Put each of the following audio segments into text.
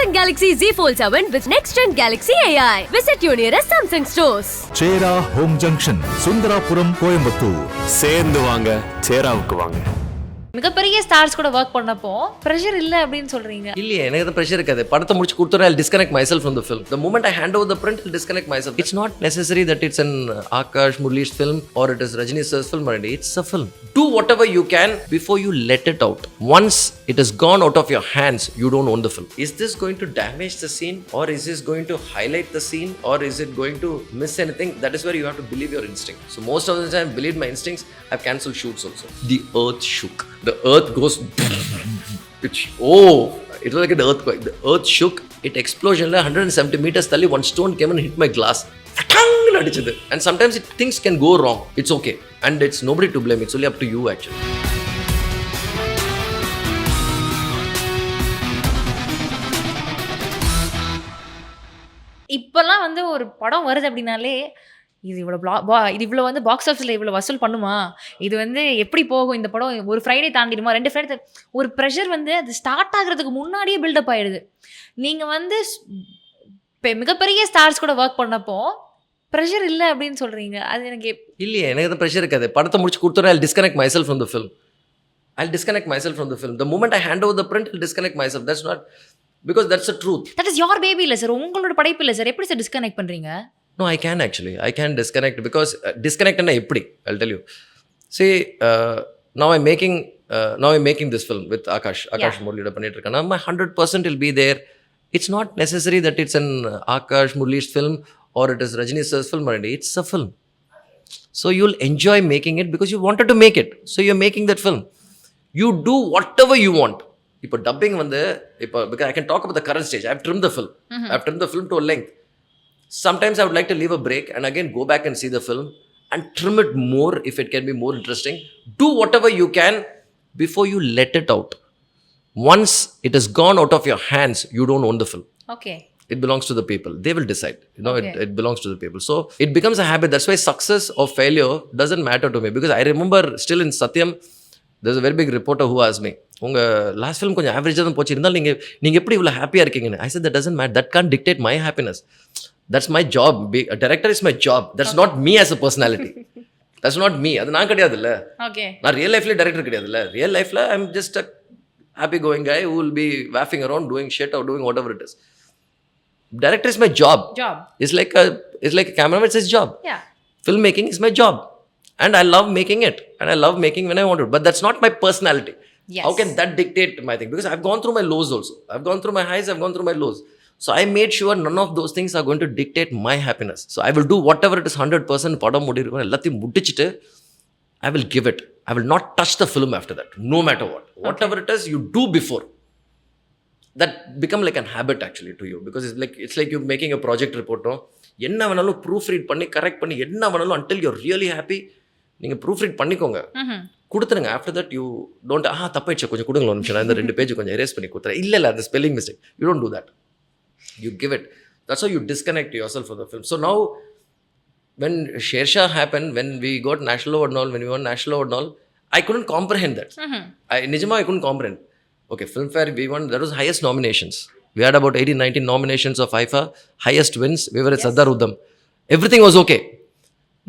Detaching Galaxy Z Fold 7 with next-gen Galaxy AI. Visit your nearest Samsung stores. சேரா home junction, Sundarapuram, Coimbatore. சேர்ந்து வாங்க, சேராவுக்கு வாங்க. மிகப்பெரிய ஸ்டார்ஸ் கூட ஒர்க் பண்ணப்போ ப்ரெஷர் இல்ல அப்படின்னு சொல்றீங்க. இல்லையே, எனக்கு அந்த ப்ரெஷர் இருக்காது. படத்தை முடிச்சு கொடுத்தோன்னா I'll disconnect myself from the film. The moment I hand over the print, I'll disconnect myself. It's not necessary that it's an Akash Murli's film or it is Rajini sir's film already. It's a film. Do whatever you can before you let it out. Once it has gone out of your hands, you don't own the film. Is this going to damage the scene, or is this going to highlight the scene, or is it going to miss anything? That is where you have to believe your instinct. So most of the time, believe my instincts. I've cancelled shoots also. The earth shook. The earth goes, it was like an earthquake. The earth shook. It explosion 170 meters thalli one stone came and hit my glass. And sometimes things can go wrong. It's okay, and it's nobody to blame. It's only up to you actually. இப்பெல்லாம் வந்து ஒரு படம் வருது அப்படின்னாலே இது இவ்வளோ வந்து box ஆஃபீஸில் இவ்வளோ வசூல் பண்ணுமா, இது வந்து எப்படி போகும் இந்த படம், ஒரு ஃப்ரைடே தாண்டிடுமா, 2 ஃப்ரைடே, ஒரு ப்ரெஷர் வந்து அது ஸ்டார்ட் ஆகிறதுக்கு முன்னாடியே பில்டப் ஆகிடுது. நீங்கள் வந்து மிகப்பெரிய ஸ்டார்ஸ் கூட ஒர்க் பண்ணப்போ ப்ரெஷர் இல்லை அப்படின்னு சொல்கிறீங்க. அது எனக்கு இல்லையே, எனக்கு அந்த ப்ரெஷர் இருக்காது. படத்தை முடிச்சு கொடுத்தோன்னா I'll disconnect myself from the film. I'll disconnect myself from the film. The moment I hand over the print, I'll disconnect myself. That's not, because that's the truth. That is your baby இல்லை sir, உங்களோட படைப்பு இல்லை sir. எப்படி sir disconnect பண்ணுறீங்க? No, I can actually. I can disconnect because disconnect na eppadi. I'll tell you. See, now I'm making this film with Akash Murli oda pannit irukana. My 100% will be there. It's not necessary that it's an Akash Murli's film or it is Rajini sir's film already. It's a film. So you'll enjoy making it because you wanted to make it. So you're making that film. You do whatever you want. Ipo dubbing vande because I can talk about the current stage. I've trimmed the film. I've trimmed the film to a length. Sometimes I would like to leave a break and again go back and see the film and trim it more if it can be more interesting. Do whatever you can before you let it out. Once it has gone out of your hands, you don't own the film. Okay. It belongs to the people. They will decide. You know, okay. It belongs to the people. So it becomes a habit. That's why success or failure doesn't matter to me. Because I remember still in Satyam, there's a very big reporter who asked me, உங்க last film கொஞ்சம் ஆவரேஜாக தான் போச்சு, இருந்தாலும் நீங்கள் எப்படி இவ்வளோ ஹாப்பியாக இருக்கீங்கன்னு. I said that doesn't matter. That can't dictate my happiness. That's my job. A director is my job. That's not me as a personality. That's not me. அது நான் கிடையாது இல்லை. நான் ரியல் லைஃப்ல டைரக்டர் கிடையாது இல்லை. ரியல் லைஃப்ல I am just a happy going guy who will be waffing around doing shit or doing whatever it is. Director is my job. It's like a cameraman, it's his job. Yeah. Filmmaking is my job. And I love making it. And I love making when I want to. But that's not my personality. Yes. How can that dictate my thing? Because I've gone through my lows also. I've gone through my highs, I've gone through my lows. So I made sure none of those things are going to dictate my happiness. So I will do whatever it is 100%. படம் முடிஇருக்கும் எல்லாத்தையும் முடிச்சிட்டு I will give it. I will not touch the film after that. No matter what. Whatever it is you do before. That become like a habit actually to you. Because it's like you're making a project report. No? என்ன வேணாலும் proofread பண்ணி correct பண்ணி என்ன வேணாலும் until you're really happy நீங்கள் proofread பண்ணிக்கோங்க. கொடுத்துருங்க. After that you don't தப்பாயிடுச்சு கொஞ்சம் கொடுங்க ஒரு நிமிஷம், நான் இந்த 2 பேஜ் கொஞ்சம் எரேஸ் பண்ணி கொடுத்துறேன். இல்லை அந்த spelling mistake. You don't do that. You give it. That's how you disconnect yourself from the film. So now, when Shersha happened, when we got national award and all, when we won national award and all, I couldn't comprehend that. I couldn't comprehend. Okay, Filmfare, we won. That was highest nominations. We had about 18-19 nominations of FIFA, highest wins. We were at Sardar Udham. Everything was okay.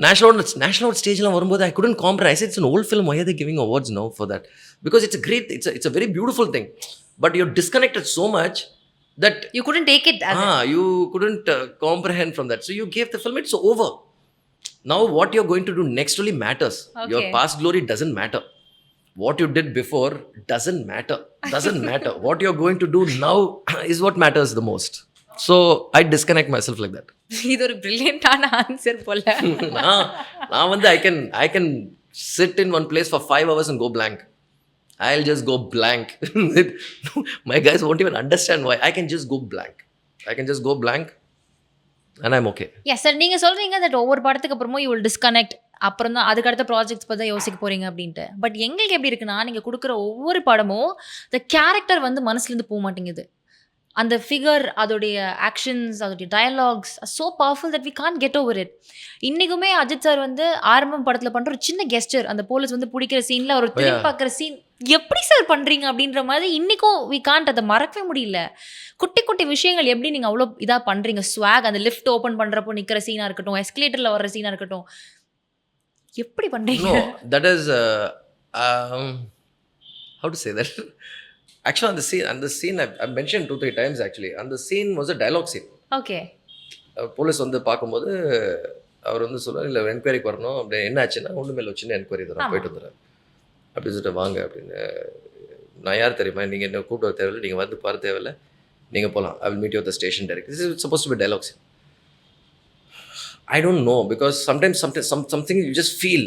National award stage la varumbodhu I couldn't comprehend. I said it's an old film. Why are they giving awards now for that? Because it's a very beautiful thing. But you're disconnected so much that you couldn't take it you couldn't comprehend from that. So you gave the film, it's over. Now what you're going to do next really matters. Okay. Your past glory doesn't matter. What you did before doesn't matter. What you're going to do now is what matters the most. So I disconnect myself like that. இது ஒரு brilliant-ஆன answer போல. நான் வந்து I can sit in one place for 5 hours and go blank. I'll just go blank. My guys won't even understand why. I can just go blank and I'm okay. Yes sir, நீங்க சொல்றீங்க that ஒவ்வொரு படத்துக்கு அப்புறமும் you will disconnect, அப்புறம் தான் அதுக்கு அடுத்த projects பற்றி தான் யோசிக்க போறீங்க அப்படின்ட்டு. பட் எங்களுக்கு எப்படி இருக்குன்னா, நீங்கள் கொடுக்குற ஒவ்வொரு படமும் the கேரக்டர் வந்து மனசுலேருந்து போக மாட்டேங்குது. அந்த ஃபிகர், அதோடைய ஆக்ஷன்ஸ், அதோடைய dialogues so powerful that we can't get over it. இன்றைக்குமே அஜித் சார் வந்து ஆரம்பம் படத்தில் பண்ணுற ஒரு சின்ன கெஸ்டர், அந்த போலீஸ் வந்து பிடிக்கிற சீனில் ஒரு திரும்பி பார்க்குற சீன், எப்படி சார் பண்றீங்க அப்படின்ற மாதிரி இன்னைக்கும் வி காண்ட் அதை மறக்கவே முடியல. குட்டி குட்டி விஷயங்கள் எப்படி நீங்க அவ்வளோ இதா பண்றீங்க. ஸ்வாக் அந்த லிஃப்ட் ஓப்பன் பண்றப்போ நிக்கிற சீனா இருக்கட்டும், எஸ்கலேட்டர்ல வர்ற சீனா இருக்கட்டும், எப்படி பண்றீங்க? No, that is how to say that. Actually, on the scene I've mentioned 2-3 times actually. And the scene was a dialogue scene. Okay. Police வந்து பார்க்கும்போது அவர் வந்து சொல்லுவார், இல்லை என்கொயரிக்கு வரணும் அப்படி என்ன ஆச்சுன்னா ஒன்றுமே இல்லை, சின்ன என்கொயரி தரேன் போயிட்டு வந்துடுறேன் அப்படின்னு சொல்லிட்டு வாங்க அப்படின்னு. நான் யார் தெரியுமா, நீங்கள் என்ன கூப்பிட்டு வர தேவையில்லை, நீங்கள் வந்து பாரு தேவையில்லை, நீங்கள் போகலாம், I will meet you at the station direct. This is suppose to be dialogue scene. I don't know, because sometimes something you just feel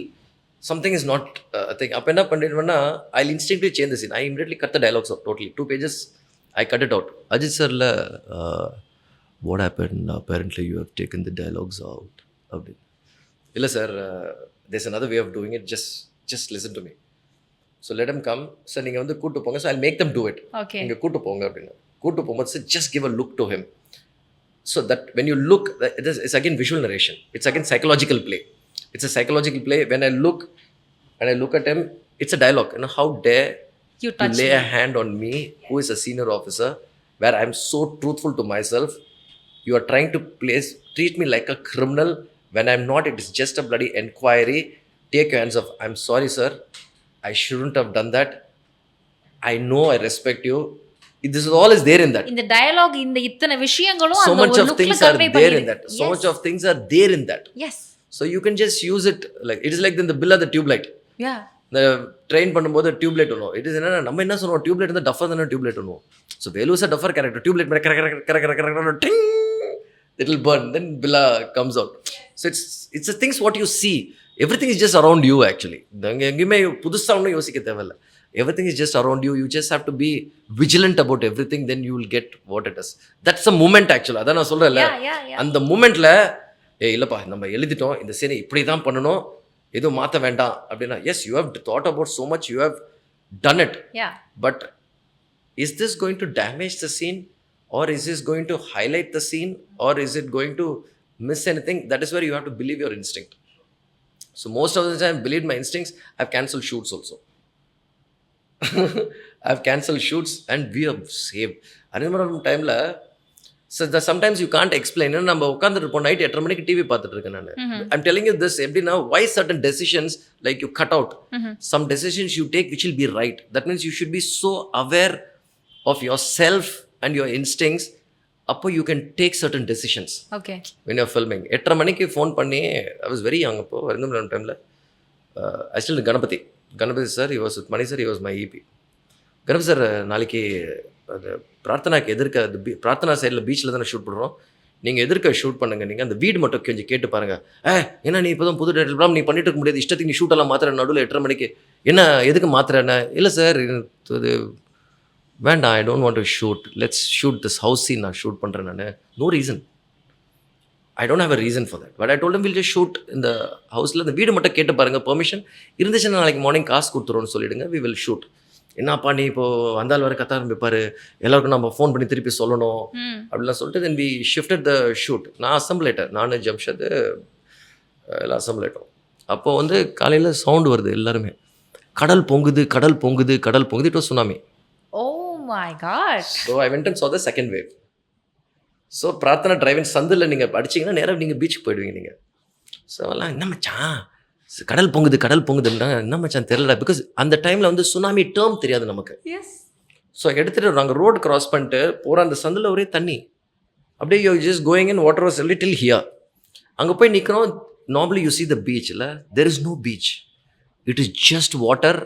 something is not a thing. அப்போ என்ன பண்ணிடுவேன்னா, I'll instinctively change the scene. I immediately cut the dialogues out totally. 2 pages I cut it out. Ajith sirல what happened, apparently you have taken the dialogues out அப்படி. இல்லை sir, there's another way of doing it, just listen to me. So let them come. Sir நீங்கள் வந்து கூட்டு போங்க, so I'll make them do it. Okay. நீங்கள் கூட்டு போங்க அப்படின்னு. கூட்டு போகும்போது sir just give a look to him. So that when you look, it's again visual narration. It's again psychological play. It's a psychological play. When I look and I look at him, it's a dialogue. You know, how dare You you touch lay me. a hand on me, who is a senior officer, where I'm so truthful to myself. You are trying to treat me like a criminal when I'm not. It is just a bloody inquiry. Take your hands off. I'm sorry, sir. I shouldn't have done that. I know I respect you. This is all is there in that. இந்த dialogue இந்த இத்தனை விஷயங்களும் So அந்த much ஒரு of லுக்ல things are convey there in பண்ணிருக்கு. that. So much of things are there in that. Yes. So you can just use it like it is like in the bill of the tube light. Yeah. The train பண்ணும்போது tube light ஒன்றும் it is என்ன நம்ம என்ன சொல்லுவோம், tube light வந்து tougher தானே tube light ஒன்றும். So Velu is a tougher character. Tube light மேலே கர it will burn, then Billa comes out. So it's the things what you see. Everything is just around you actually. எங்கேயுமே புதுசாக ஒன்றும் யோசிக்க தேவையில்லை. Everything is just around you. You just have to be vigilant about everything, then you will get what it is. That's the moment actually. அதான் நான் சொல்கிறேன்ல, அந்த மூமெண்ட்டில் இல்லைப்பா நம்ம எழுதிட்டோம், இந்த சீனை இப்படி தான் பண்ணணும், எதுவும் மாற்ற வேண்டாம் அப்படின்னா, yes you have thought about so much, you have done it. But is this going to damage the scene, or is this going to highlight the scene, or is it going to miss anything? That is where you have to believe your instinct. So most of the time I believe my instincts. I've cancelled shoots also. I've cancelled shoots and we have saved. I remember one time la, so that sometimes you can't explain. நம்ம உட்கார்ந்துட்டு night 8:30 மணிக்கு TV பார்த்துட்டு இருக்கேன் நான். I'm telling you this எப்படின்னா, why certain decisions like you cut out, some decisions you take which will be right. That means you should be so aware of yourself and your instincts. அப்போ you can take certain decisions. Okay. When you're filming. 8:30 மணிக்கு phone பண்ணி, I was very young அப்போ, வருந்த டைமில் I still Ganapathi sir, he was with Mani sir, he was my EP. Ganapathi sir நாளைக்கு அது பிரார்த்தனாக்கு எதிர்க்க அந்த பிரார்த்தனா சைடில் பீச்சில் தானே ஷூட் பண்ணுறோம், நீங்கள் எதிர்க்க ஷூட் பண்ணுங்கள், நீங்கள் அந்த வீடு மட்டும் கொஞ்சம் கேட்டு பாருங்கள். ஏன்னா நீ இப்போ தான் புது டைட்டில் ப்ராம் நீ பண்ணிட்டு இருக்க முடியாது, இஷ்டத்துக்கு நீ ஷூட்டெல்லாம் மாத்திர நடுவில் 8:30 மணிக்கு என்ன எதுக்கு மாத்திரண்ணே. இல்லை சார் இது வேண்டாம், I don't want to shoot, let's shoot this house scene நான் ஷூட் பண்ணுறேன் நான். No reason, I don't have a reason for that. But I told will just shoot இந்த ஹவுஸில், இந்த வீடு மட்டும் கேட்டு பாருங்கள், பெர்மிஷன் இருந்துச்சுன்னா நாளைக்கு மார்னிங் காசு கொடுத்துருவோன்னு சொல்லிவிடுங்க, வி வில் ஷூட். என்னப்பா நீ இப்போது வந்தால் வர கத்த ஆரம்பிப்பார், எல்லாருக்கும் நம்ம ஃபோன் பண்ணி திருப்பி சொல்லணும் அப்படிலாம் சொல்லிட்டு, then we shifted the shoot. நான் அசம்பிளேட்டர், நான் ஜம்ஷத் எல்லாம் அசம்பிளேட்டோம். அப்போது வந்து காலையில் சவுண்டு வருது, எல்லாருமே கடல் பொங்குது கடல் பொங்குது கடல் பொங்குது. It was tsunami. My God. So I went and saw the second wave. So Prarthana driving சந்தில் நீங்கள் படிச்சிங்கன்னா நேராக நீங்கள் பீச்சுக்கு போயிடுவீங்க நீங்கள். ஸோ எல்லாம் என்ன மச்சான் கடல் பொங்குதுன்னா என்ன மச்சான் தெரியல, பிகாஸ் அந்த டைமில் வந்து சுனாமி டேர்ம் தெரியாது நமக்கு. ஸோ எடுத்துகிட்டு நாங்கள் ரோடு கிராஸ் பண்ணிட்டு போகிற அந்த சந்தில் ஒரே தண்ணி, அப்படியே you just going in water was little here. அங்கே போய் நிற்கிறோம், normally you see the beach, இல்லை there is no beach, it is just water.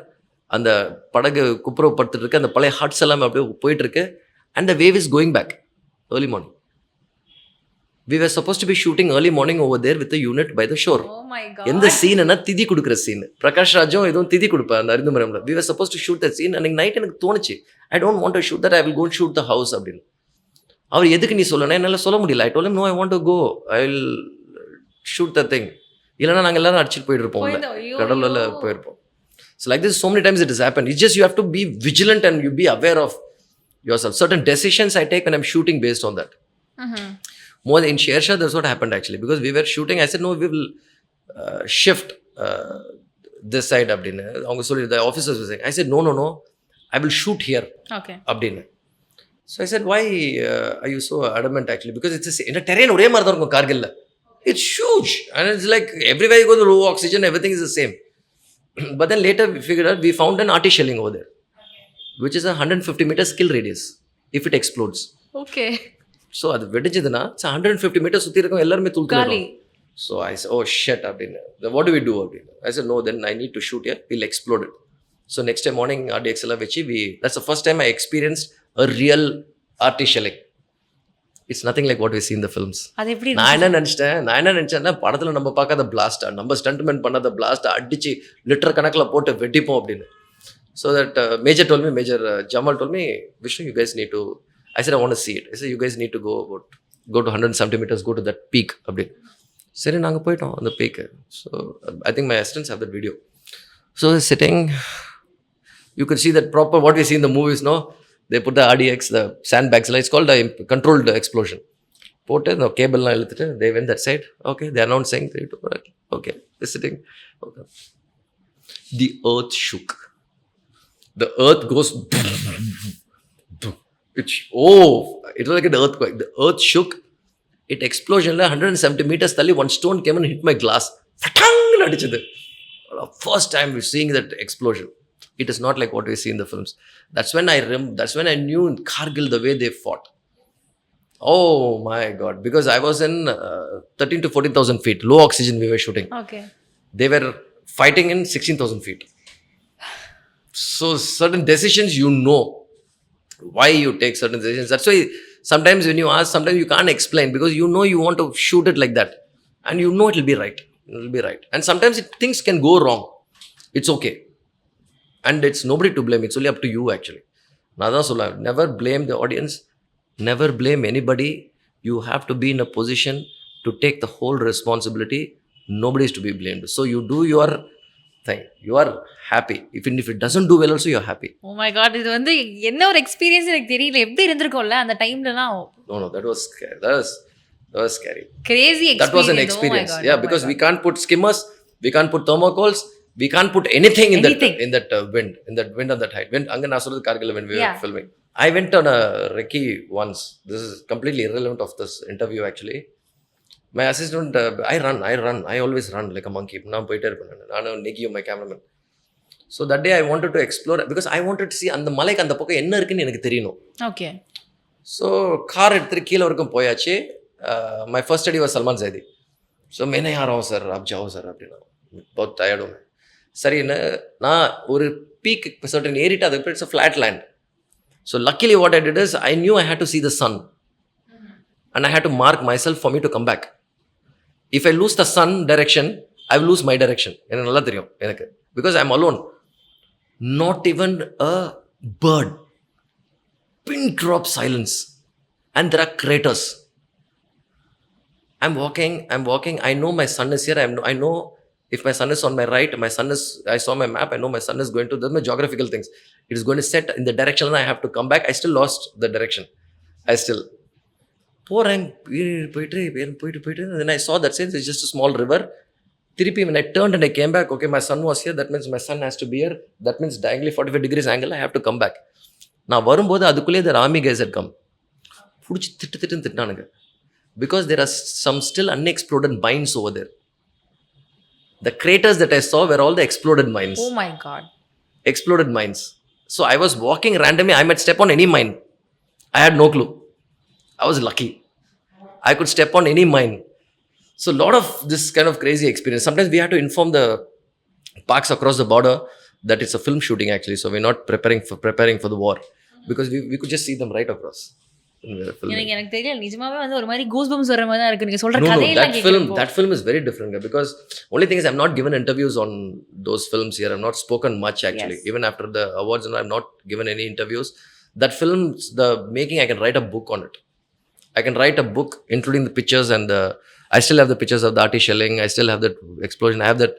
அந்த படகு குப்புறப்படுத்திட்டு இருக்கு, அந்த பழைய ஹட்ஸ் எல்லாமே அப்படியே போயிட்டுருக்கு, and the wave is going back early morning. We were supposed to be shooting early morning over there with the unit by the shore. Oh my God. எந்த சீன்னா திதி கொடுக்குற சீன், பிரகாஷ் ராஜும் எதுவும் திதி கொடுப்பேன் அந்த அரிந்துமரம்ல. We were supposed to shoot that scene. அன்னைக்கு night எனக்கு தோணுச்சு, I don't want to shoot that, I will go and shoot the house அப்படின்னு. அவர் எதுக்கு நீ சொல்லணும், என்னால் சொல்ல முடியல. I told him no, I want to go, I will shoot the thing. இல்லைன்னா நாங்கள் எல்லாரும் அடிச்சுட்டு போயிட்டுருப்போம், கடலில் போயிருப்போம். So like this, so many times it has happened. It's just you have to be vigilant and you be aware of yourself. Certain decisions I take when I'm shooting based on that. More in Shersha, that's what happened actually, because we were shooting. I said no, we will shift this side அப்படின்னு அவங்க சொல்லி the officers were saying. I said no, I will shoot here okay அப்படின்னு. So I said, why are you so adamant actually? Because it's in a terrain ஒரே மாதிரி தான் இருக்கும் கார்கில்ல. It's huge and it's like everywhere you go the low oxygen, everything is the same. But then later we figured out, we found an arty shelling over there, which is a 150 meter skill radius if it explodes. Okay So அது வெடிச்சதுன்னா it's 150 meters சுற்றி இருக்கும் எல்லாருமே காலி தூள்தூள். So I said, oh shit அப்படின்னு. Then what do we do அப்படின்னு? I said, no, then I need to shoot here, we'll explode it. So next day morning RDXL வச்சு that's the first time I experienced a real arty shelling. It's nothing like what we see in the films. அது எப்படி நான் என்ன நினச்சேன்னா படத்தில் நம்ம பார்க்காத பிளாஸ்டா, நம்ம ஸ்டண்ட்மென்ட் பண்ணாத பிளாஸ்டா அடிச்சு லிட்டர் கணக்கில் போட்டு வெட்டிப்போம் அப்படின்னு. So that Major Jamal told me, Vishnu, you guys need to, I said I want to see it. I said you guys need to go to 170 meters, go to that peak அப்படின்னு. சரி நாங்கள் போயிட்டோம் அந்த பீக்கு. So I think my assistants have that video. So sitting, you could see that proper what we see in the movies, no? They put the RDX, the sandbags, it's called a controlled explosion. Put the cable, they went that side. Okay, they are not saying 3, 2, 1. Okay, they're sitting. Okay. The earth shook. The earth goes. It was like an earthquake. The earth shook. It explosion, 170 meters, one stone came and hit my glass. First time we're seeing that explosion. It is not like what we see in the films. That's when I knew in Kargil the way they fought. Oh my God. Because I was in 13 to 14,000 feet. Low oxygen we were shooting. Okay They were fighting in 16,000 feet. So certain decisions you know. Why you take certain decisions. That's why sometimes when you ask, sometimes you can't explain because you know you want to shoot it like that. And you know it will be right. It will be right. And sometimes things can go wrong. It's okay. And it's nobody to blame. It's only up to you actually. Never blame the audience. Never blame anybody. You have to be in a position to take the whole responsibility. Nobody is to be blamed. So you do your thing. You are happy. Even if it doesn't do well also, you're happy. Oh my God இது வந்து என்ன ஒரு experience எனக்கு தெரியல எப்படி இருந்திருக்கும்ல அந்த டைம்லலாம் No, that was scary. That was scary. Crazy That was an experience. Oh my God, Yeah, because we can't put skimmers, we can't put thermocols, we can't put anything in that wind on that height. Anga na solradhu Kargil when we were filming. I went on a recce once. This is completely irrelevant of this interview actually. My assistant, I run. I always run like a monkey. நான் போயிட்டே இருப்பேன். நானும் நிக்கியும் my cameraman. So that day I wanted to explore because I wanted to see அந்த மலைக்கு அந்த பக்கம் என்ன இருக்குன்னு எனக்கு தெரியணும். ஓகே So கார் எடுத்துட்டு கீழே வரைக்கும் போயாச்சு. My first study was Salman Zaidi. So मैंने आ रहा हूँ सर, आप जाओ सर அப்படின்னா. बहुत tired हूँ मैं. சரின்னு நான் ஒரு பீக் சர்டன் ஏறிட்டு அதுக்கு it's a flat land. So luckily what I did is I knew I had to see the sun. And I had to mark myself for me to come back. If I lose the sun direction, I will lose my direction. எனக்கு நல்லா தெரியும் எனக்கு. Because I'm alone. Not even a bird. Pin drop silence. And there are craters. I'm walking. I know my sun is here. I know if my sun is on my right, I saw my map. I know my sun is going to, that's my geographical things. It is going to set in the direction and I have to come back. I still lost the direction. போகிறேன் போயிட்டு then I saw that since it's just a small river. திருப்பி when I turned and I came back, okay, my sun was here. That means my sun has to be here. That means diagonally 45 degrees angle, I have to come back. நான் வரும்போது அதுக்குள்ளேயே the army guys had come. பிடிச்சி திட்டுனானுங்க. Because there are some still unexploded mines over there. The craters that I saw were all the exploded mines. Oh my God. Exploded mines. So I was walking randomly. I might step on any mine. I had no clue. I was lucky. I could step on any mine. So a lot of this kind of crazy experience. Sometimes we have to inform the parks across the border that it's a film shooting actually. So we're not preparing for the war. Because we could just see them right across. எனக்கு தெரியல நிஜமாவே வந்து ஒரு மாதிரி goose bumps வர மாதிரி தான் இருக்கு நீங்க சொல்ற No, கதையெல்லாம் that film is very different because only thing is I've not given interviews on those films here. I've not spoken much actually. Yes. Even after the awards and I've not given any interviews. That film, the making, I can write a book on it. I can write a book including the pictures and I still have the pictures of the arty shelling. I still have that explosion. I have that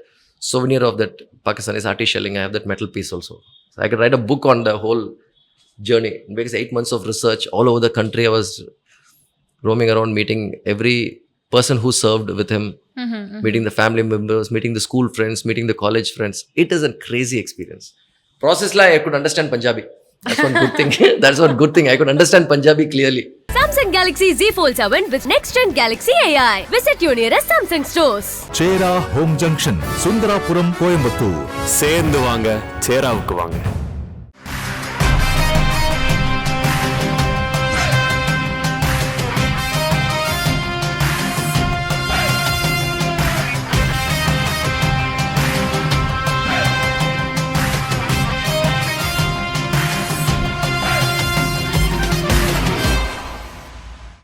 souvenir of that Pakistani arty shelling. I have that metal piece also. So I can write a book on the whole journey. Because 8 months of research all over the country. I was roaming around meeting every person who served with him, meeting the family members, meeting the school friends, meeting the college friends. It is a crazy experience. Process la I could understand Punjabi. That's one good thing. That's one good thing. I could understand Punjabi clearly. Samsung Galaxy Z Fold 7 with next gen Galaxy AI. Visit your nearest Samsung stores. சேரா home junction, Sundarapuram, Coimbatore. சேர்ந்து வாங்க, சேராவுக்கு வாங்க.